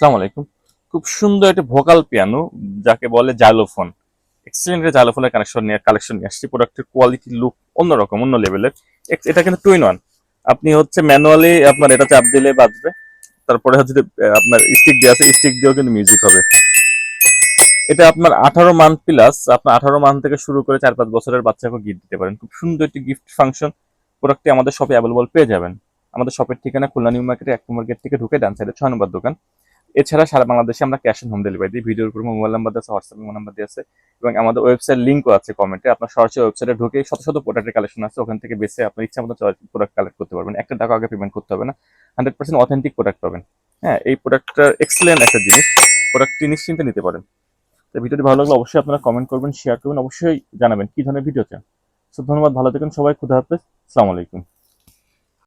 আসসালামু আলাইকুম। খুব সুন্দর একটা ভোকাল পিয়ানো যাকে বলে জাইলোফোন। এক্সিলেন্ট একটা জাইলোফোনের কালেকশন নিয়ে আসছি। প্রোডাক্টের কোয়ালিটি লুক অন্যরকম, অন্য লেভেলের। এটা কিন্তু টু ইন ওয়ান। আপনি হচ্ছে ম্যানুয়ালি আপনার এটা চাপ দিলে বাজবে। তারপরে হচ্ছে যে, আপনার স্টিক দিয়ে আছে, স্টিক দিয়েও কিন্তু মিউজিক হবে। এটা আপনার 18 মান্থ প্লাস, আপনার 18 মান্থ থেকে শুরু করে 4-5 বছরের বাচ্চাকে গিফট দিতে পারেন। খুব সুন্দর একটি গিফট ফাংশন। প্রোডাক্টটি আমাদের শপে অ্যাভেলেবল পেয়ে যাবেন। আমাদের শপের ঠিকানা খুলনা নিউ মার্কেটে 1 নম্বর গেট থেকে ঢুকে ডান সাইডে 6 নম্বর দোকান। এছাড়া সারা বাংলাদেশে আমরা ক্যাশ অন হোম ডেলিভারি দিই। ভিডিওর উপর মোবাইল নাম্বার আছে, হোয়াটসঅ্যাপ নাম্বার দিয়ে আছে, এবং আমাদের ওয়েবসাইট লিঙ্কও আছে কমেন্টে। আপনার সরাসরি ওয়েবসাইটে ঢুকে শত শত প্রোডাক্টের কালেকশন আছে, ওখান থেকে বেছে আপনার ইচ্ছা মতো প্রোডাক্ট কালেক্ট করতে পারবেন। একটা টাকা আগে পেমেন্ট করতে হবে না। 100% অথেন্টিক প্রোডাক্ট পাবেন। হ্যাঁ, এই প্রোডাক্টটা এক্সেলেন্ট একটা জিনিস। প্রোডাক্টটি নিশ্চিন্তে নিতে পারেন। তো ভিডিওটি ভালো লাগলে অবশ্যই আপনারা কমেন্ট করবেন, শেয়ার করবেন, অবশ্যই জানাবেন কি ধরনের ভিডিও চান। ধন্যবাদ, ভালো থাকুন সবাই। খুদা হাফেজ। আসসালামু আলাইকুম।